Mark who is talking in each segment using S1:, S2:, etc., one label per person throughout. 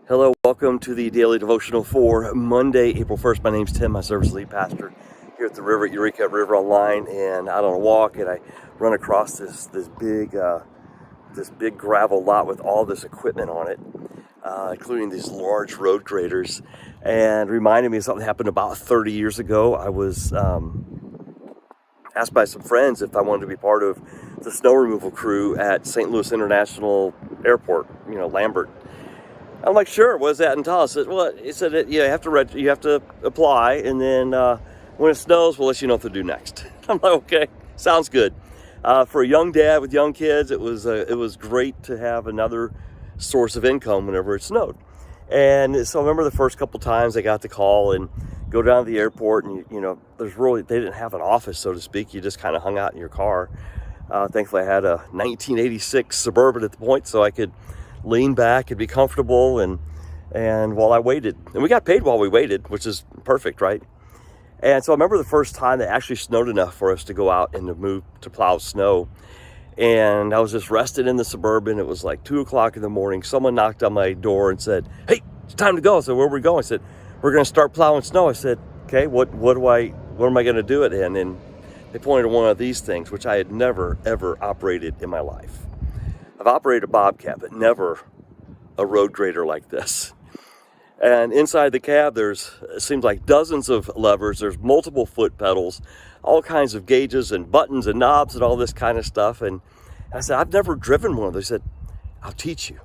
S1: Hello, welcome to the Daily Devotional for Monday, April 1st. My name's Tim. I serve as lead pastor here at the river at Eureka River Online, and out on a walk, and I run across this big gravel lot with all this equipment on it, including these large road graders, and reminded me of something that happened about 30 years ago. I was asked by some friends if I wanted to be part of the snow removal crew at St. Louis International Airport, Lambert. I'm like, sure. What does that entail? I said, well, he said you have to apply, and then when it snows, we'll let you know what to do next. I'm like, okay, sounds good. For a young dad with young kids, it was great to have another source of income whenever it snowed. And so I remember the first couple times I got the call and go down to the airport, and they didn't have an office, so to speak. You just kind of hung out in your car. Thankfully, I had a 1986 Suburban at the point, so I could lean back and be comfortable, and while I waited, and we got paid while we waited, which is perfect, right? And so I remember the first time that actually snowed enough for us to go out and to plow snow. And I was just rested in the Suburban. It was like 2:00 in the morning. Someone knocked on my door and said, "Hey, it's time to go." I said, "Where are we going?" I said, "We're going to start plowing snow." I said, "Okay, what am I going to do it in?" And they pointed to one of these things, which I had never ever operated in my life. I've operated a Bobcat, but never a road grader like this. And inside the cab, it seems like dozens of levers. There's multiple foot pedals, all kinds of gauges and buttons and knobs and all this kind of stuff. And I said, I've never driven one of those. They said, I'll teach you.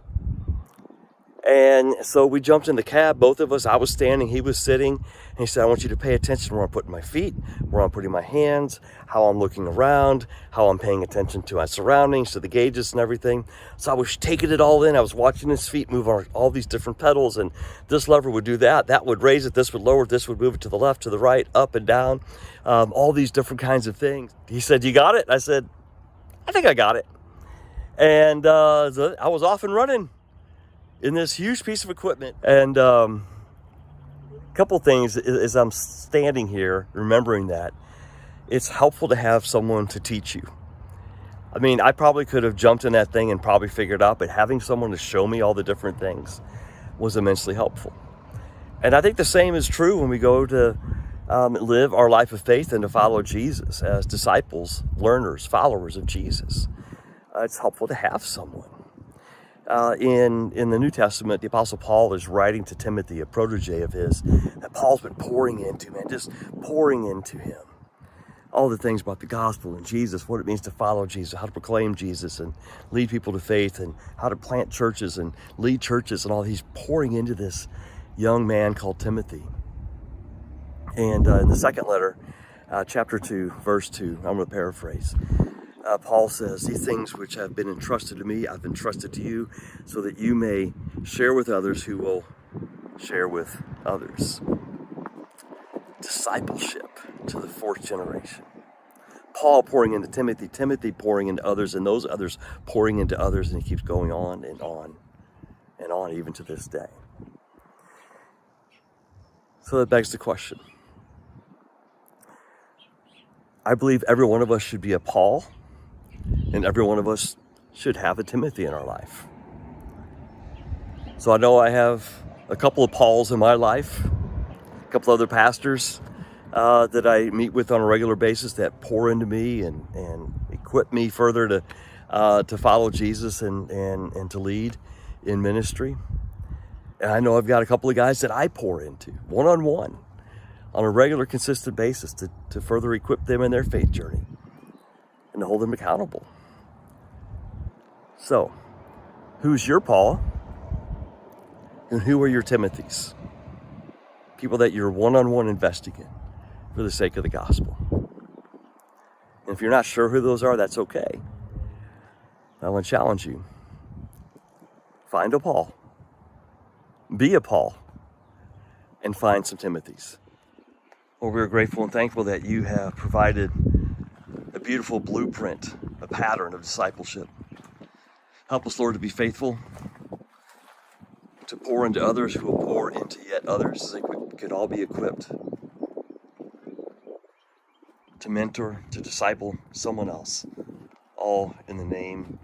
S1: And so we jumped in the cab, both of us. I was standing, he was sitting. And he said, I want you to pay attention where I'm putting my feet, where I'm putting my hands, how I'm looking around, how I'm paying attention to my surroundings, to the gauges and everything. So I was taking it all in. I was watching his feet move on all these different pedals, and this lever would do that. That would raise it. This would lower it. This would move it to the left, to the right, up and down, all these different kinds of things. He said, you got it? I said, I think I got it. And I was off and running in this huge piece of equipment. And a couple things as I'm standing here remembering that, it's helpful to have someone to teach you. I mean, I probably could have jumped in that thing and probably figured it out, but having someone to show me all the different things was immensely helpful. And I think the same is true when we go to live our life of faith and to follow Jesus as disciples, learners, followers of Jesus. It's helpful to have someone. In the New Testament, the Apostle Paul is writing to Timothy, a protege of his, that Paul's been pouring into, just pouring into him. All the things about the gospel and Jesus, what it means to follow Jesus, how to proclaim Jesus and lead people to faith, and how to plant churches and lead churches and all. He's pouring into this young man called Timothy. And in the second letter, chapter 2, verse 2, I'm going to paraphrase. Paul says, these things which have been entrusted to me, I've entrusted to you, so that you may share with others who will share with others. Discipleship to the fourth generation. Paul pouring into Timothy, Timothy pouring into others, and those others pouring into others, and he keeps going on and on and on, even to this day. So that begs the question. I believe every one of us should be a Paul, and every one of us should have a Timothy in our life. So I know I have a couple of Pauls in my life, a couple other pastors that I meet with on a regular basis that pour into me and equip me further to follow Jesus and to lead in ministry. And I know I've got a couple of guys that I pour into one-on-one on a regular, consistent basis to further equip them in their faith journey and to hold them accountable. So, who's your Paul? And who are your Timothys? People that you're one-on-one investing in for the sake of the gospel. And if you're not sure who those are, that's okay. I want to challenge you. Find a Paul. Be a Paul. And find some Timothys. Well, we're grateful and thankful that you have provided a beautiful blueprint, a pattern of discipleship. Help us, Lord, to be faithful, to pour into others who will pour into yet others, so that we could all be equipped to mentor, to disciple someone else, all in the name